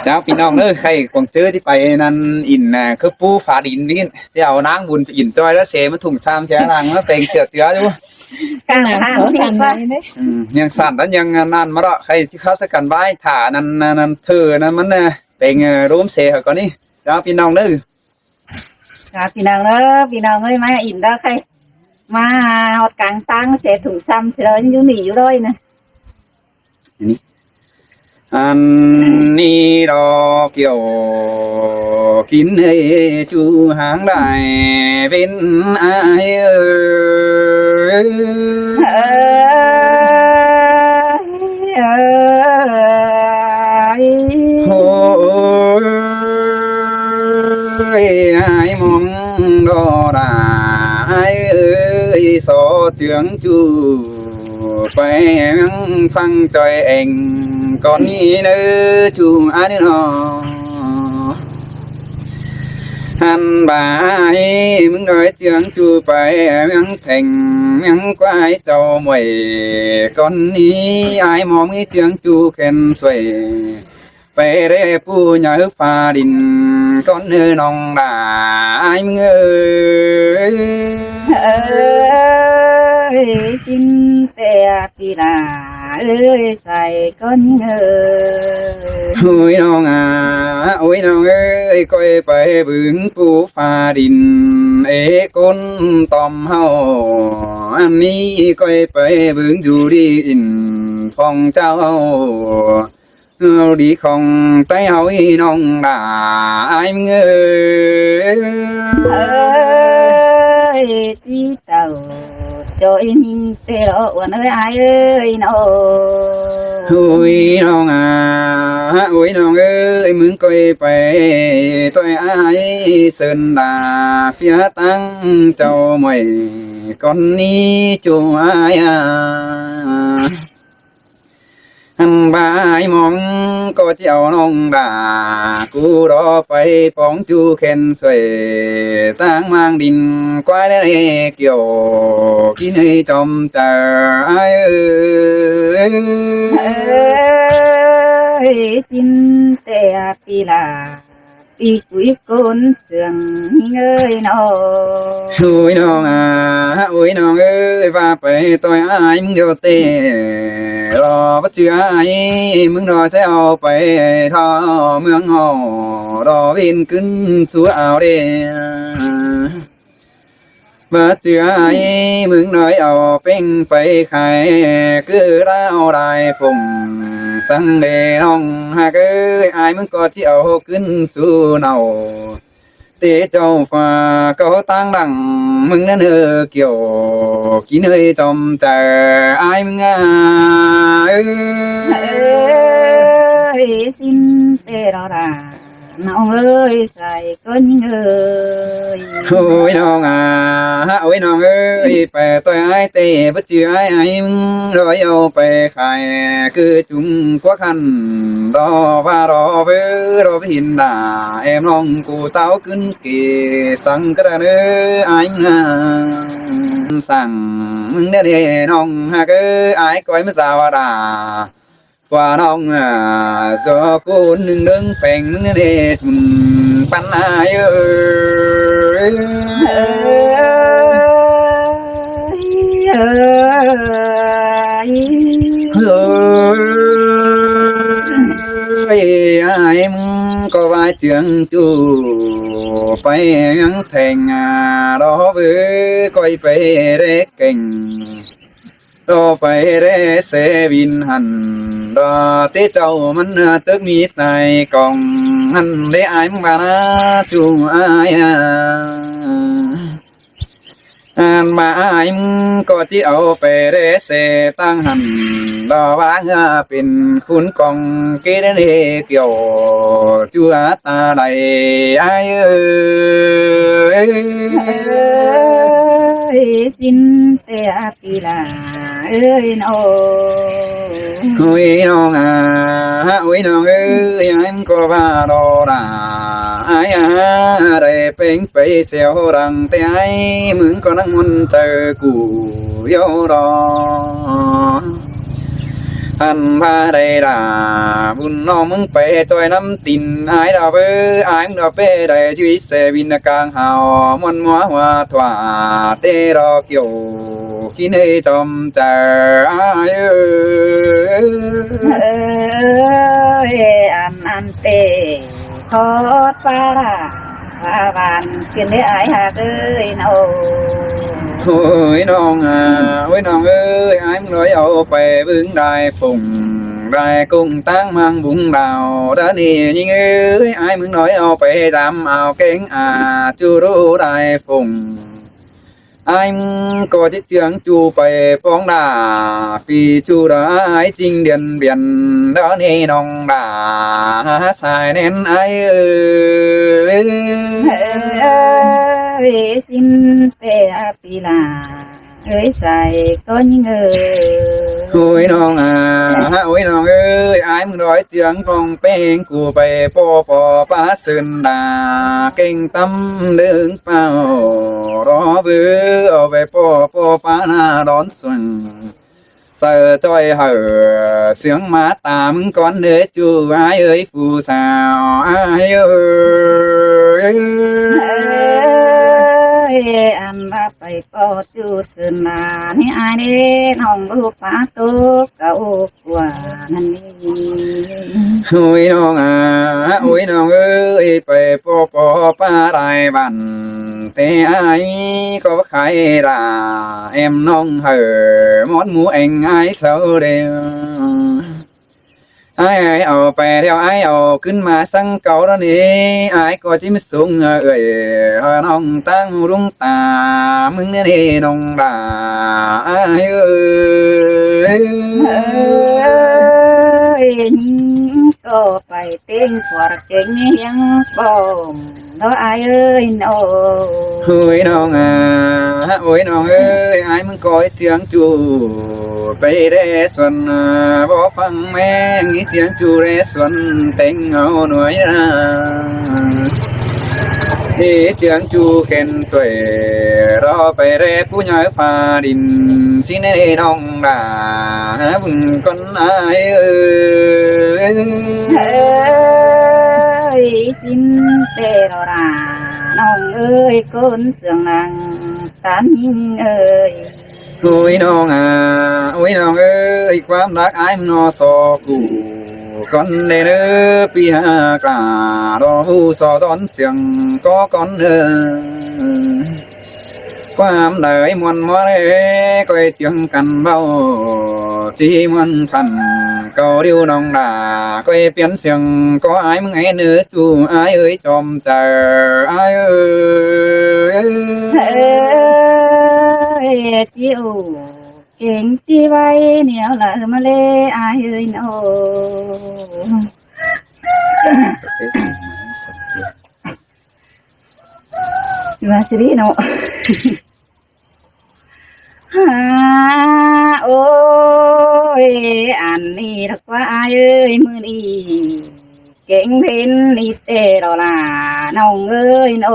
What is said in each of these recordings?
เจ้าพี่น้องเด้อใครกวางเจอที่ไปนั่นอินน่ะคือปูฝาดินนี่ที่เอานางบุญไปอินจอยแล้วเสมาถุงซ้ำแท้ลังแล้วเต็งเสือเตืออยู่ กลางทางนี่ก็ ยังสั่นแล้วยังนั่นมาละใครที่เข้าสกันไว้ถ่านั่นเธอนั่นมันน่ะเป็นร่วมเสเหรอก่อนนี่เจ้าพี่น้องเด้อ พี่น้องพี่น้องเอ้ยมาอินได้ใครมาฮอดกลางตังเสียถุงซ้ำเสียเลยอยู่หนีอยู่ด้วยนะ อันนี้ดอกเกี่ยวกินให้จูหางได้เป็นอายโอ้ยอายมองดอดายโซเจืองจูไปฟังใจเองก่อนนี้เนื้อจูอันนี้นอหันบายมึงnói tiếng chuไปยังแข่งยังกวายเจ้าหมวยก่อนนี้ไอ้มองมีเสียงจูแข็นสวยไปเร่ปูหยาฟ้าดินก่อนเนื้อน้องด่าไอ้มึงจินแต่ปีนาใส่ก้อนเงย โอ้ยน้องโอ้ยน้องเอ้ยก้อยไปบึงปูฟ้าดินเอ้ก้นตอมเฮาอันนี้ก้อยไปบึงอยู่ดีอินฟองเจ้าเอาดีของใจเฮาอีน้องด่าไอ้มึงที่เต่าจอยนิ่งเตะวันเอ้ยไอ้เอ้ยน้องโอ้ยน้องโอ้ยน้องเอ้ยมึงก้อยไปตัวไอ้เสินด่าเพียตั้งเจ้าใหม่ก่อนนี้จูอ้ายหันบายมองก็เจ้าน้องด่ากูรอไปป้องจูเข็นสวยตั้งมังดินกวายได้เกี่ยวกินให้จอมใจxin tè pi là pi quý côn sườn ơi nó โอ้ยน้องโอ้ยน้องเอ้ยว่าไปต่อยอ้ายมึงเดียวเตะรอบัดเจือไอ้มึงรอใช้เอาไปท่อเมืองหอรอวินขึ้นสู่อ่าวเด้บัดเจือไอ้มึงน้อยเอาเป้งไปขายคือเราได้ฝงสังเดน้องหากเอ้ยอ้ายมึงก็ที่เอาขึ้นสู่เนาเตะเจ้าฟ้าก็ตั้งดังมึงนั่นเกี่ยวกินเอ้ยจอมใจไอ้มึงxin tè đó là nó ơi xài con ơi โอ้ยน้องโอ้ยน้องเอ้ยไปต่อยไอ้เตะบัดเจือไอ้มึงรอยเอาไปขายคือจุ่มพวกขันรอว่ารอเวรอหินด่าเอ็มน้องกูเต้าขึ้นเกสังกระเนไอ้สั่งมึงเนี่ยน้องหากไอ้ก้อยไม่สาวด่าว่าน้องcho cô nương phèn để chun pan ai ơi ai có vai trường chu phải ngắn thành đó với coi về để kinh đó phải để xe vin hành đó tế châu mình tức mi tài còn hành để ai mà nó chu ai mà ai có chỉ ở về để xe tăng hành đó bánเป็นคุณกองเกเรเกี่ยวชัวตาใดไอ้xin tè pi là ơi nó โอ้ยน้องโอ้ยน้องเอ้ยem có va đò đà ai đây bênไปเสียวรังแต่ไอ้มึงก็นั่งมันเจอกูโยดอ อันพาได้ด่าบุญน้องมึงไปต่อยน้ำตินอายดาวเบ้ออายมึงดาวเป้ได้ชีวิตเสวินกลางหาวมันมัวหัวถวาเตรอเกี่ยวกินให้จอมเจออายอันเตทอดปลาบานกินได้อายหากโน โอ้ยน้องโอ้ยน้องเอ้ยอายมึงน้อยเอาไปบึงได้ฝงได้กุ้งตั้งมังบุ้งดาวด้านนี้ยิงเอ้ยอายมึงน้อยเอาไปดำเอาเก่งจูรู้ได้ฝงอายมึงก็จะเจียงจูไปฟ้องด่าปีจูได้จริงเดียนเบียนด้านนี้น้องด่าสายเน้นอายเอ้ย xin pe pila ơi xài có những người โอ้ยน้องโอ้ยน้องเอ้ยอายมึงร้อยเจียงกองเป้งกูไปปอปอป้าซึนดาเก่งตำเดิงเป้ารอเบือเอาไปปอปอป้าหน้าร้อนส่วนเสือจ้อยเหอเสียงมาตามึงก่อนเด้อจูอายเอ้ยผู้สาวอายเอ้ย ăn ba phải có chú sơn là ni ai đi hồng bưu phá tốt cậu quả năn đi โอ้ยน้องโอ้ยน้องเอ้ยไปปอปอป้าได้บันแต่อายก็ใครล่ะเอ็มน้องเหอมอนหมูเอ็งอายเศร้าเดียวอายเอาไปเดี๋ยวอายเอาขึ้นมาสั่งเก่าแล้วนี่อายก็จิ้มสูงเอ้ยน้องตั้งรุ่งตามึงนี่น้องด่าอายเอ้ย có phải tên của kính yang bom nó ai ơi nó โอ้ยน้องโอ้ยน้องเอ้ยอายมึงคอยเสียงจูไปได้ส่วนบ่ฟังแม่งี้เสียงจูได้ส่วนเต็งเอาหน่วยนะที่เสียงจูเข็นสวยรอไปเร่ผู้ใหญ่ฟ้าดินสิเน่น้องด่าบึงก่อนอายเอ้ย ơi xin tê rồi ra nong ơi con sương nàng tán ơi โอ้ยน้องโอ้ยน้องเอ้ยความรักอายมันนอสอกูก่อนเด้อปีหากล้ารอหูสอตอนเสียงก็ก่อนความเลยมวนมัวเอ้ก็เจียงกันเบาจีมันพันเกาเดียวน้องด่าก็เปลี่ยนเสียงก็อายมึงไอ้เนื้อจูอายเอ้ยจอมเจออายเอ้ย chịu kính chi vay nếu là mà lê ai ơi nó mà xử lý nó ôi ăn đi thật quá ai ơi mưa đi kính bên đi tê đó là nông ơi nó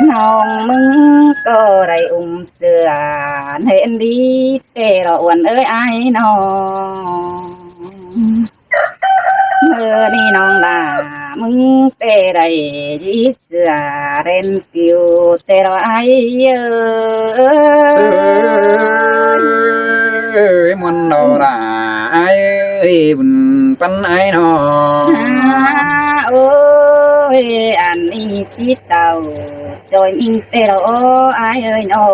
nong mừng có đầy sữa nên đi tê rồi uẩn ơi ai nó mưa đi nong là mừng tê đầy đi sữa đến kêu tê rồi ai ơi muốn đâu là ai ơi buồn phân ai nó ôi anh đi chỉ tàu rồi mình tê rồi ai ơi nó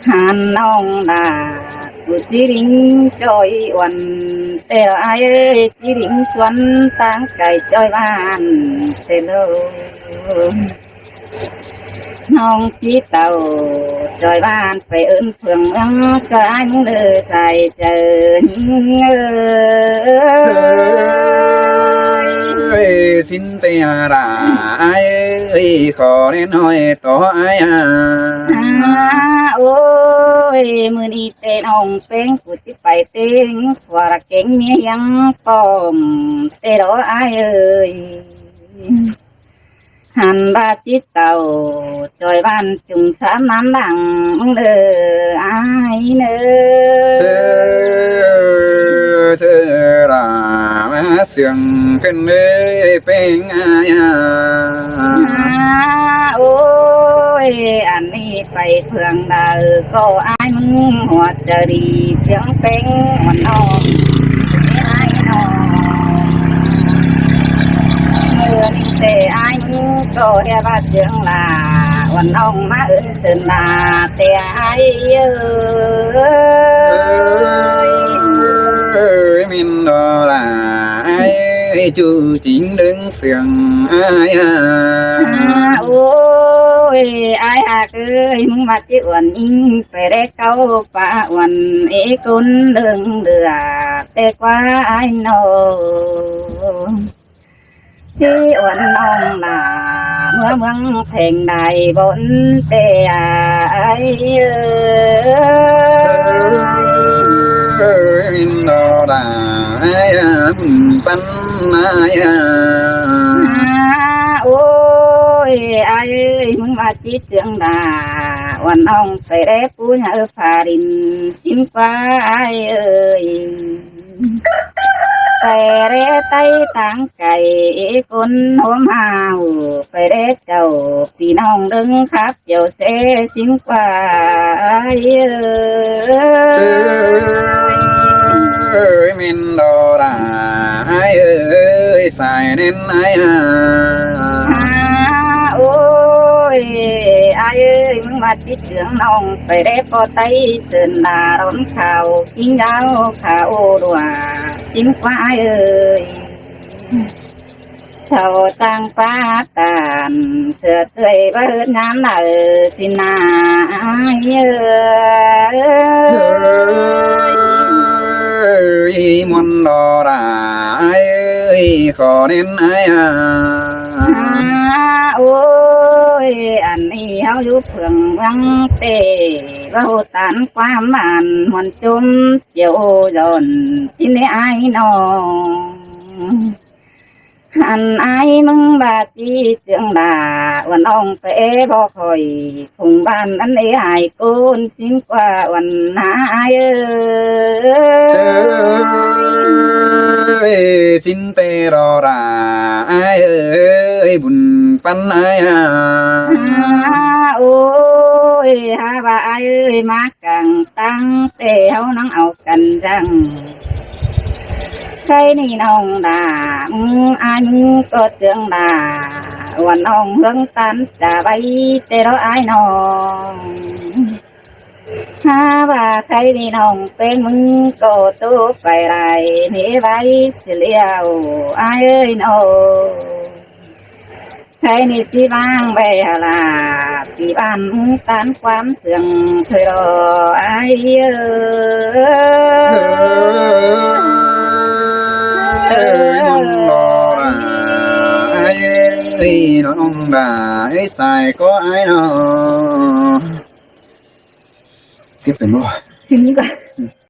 hàn nong là của chỉ đinh trôi uẩn tê rồi ai ơi chỉ đinh xuân tăng cày trôi bàn tê rồi nong chỉ tàu trôi bàn phải ơn phường cho anh đưa xài chờ ơi xin tê ra ai ơi khó nên hỏi to ai ôi mưa đi tên hồng tên của chị phải tên và là kén nhé yang bom tên đó ai ơi หันบาจิตเต่าจอยบ้านจุงสามน้ำดังเด้ออายเด้อ sơ ra má sương kinh lê bên aiโอ้ยอันนี้ไปเพื่องดาก็อายมึงหัวจะดีเสียงเป็งมันนองอายนองเมื่อนี้แต่อายมึงก็เรียกว่าเสียงลาวันน้องมาเอิ้นเสินลาแต่อายơi mình đó là ai chú chính đứng sương ai โอ้ยอายหากเอ้ยมึงมาที่อ้วนอิงไปได้เก้าป่าอ้วนเอกุนเดืองเดือแต่กว่าอายโนจีอ้วนน้องลาเมื่อเมืองเพลงใดบนเตียอายơi mình đó là ai bắn ai โอ้ยอายเอ้ยมึงมาจีเจืองดาวันน้องไปได้ปูญาฟารินสินฟ้าอายเอ้ยไปเร่ไต้ต่างไก่คนหัวมาหูไปเร่เจ้าพี่น้องดึงครับเจ้าเสสินฟ้าอายơi mình đó là ai ơi xài nên ai โอ้ยอายเอ้ยมึงมาจิตเจืองน้องไปได้พอไต้เสินดาร้อนข่าวกินยาวข่าวดัวจิ้มฟ้าเอ้ยเสาตังฟ้าตานเสือเสยเบิดน้ำหนาสินาอายơi món đó là ai ơi khó nên ai โอ้ยอันนี้เฮาอยู่เพื่องวังเตเว้าตานความหมันหวนจุมเจียวดอนสิเนอายน้องหันอายมึงบาจีเจืองดาวันน้องไปบ่ค่อยคงบ้านอันนี้หายกูนสิ้นกว่าวันหาอายơi xin tê rò ra ai ơi buồn pan ai โอ้ยหาว่าอายเอ้ยมากังตั้งเตเฮานั่งเอากันจังใครนี่น้องดามึงอายมึงก็เจืองดาวันน้องเฮืองตันจะไปเตรออายน้องหาว่าใครนี่น้องเป็นมึงก็ตู้ไปไรนี่ไว้สิเลียวอายเอ้ยน้องใครนี่สิบ้างไปหลาปีบ้านมึงตันความเสื่องเคยรออายơi nó ông bà ấy xài có ai nào tiếp tục rồi สิ่งนี้ก่อน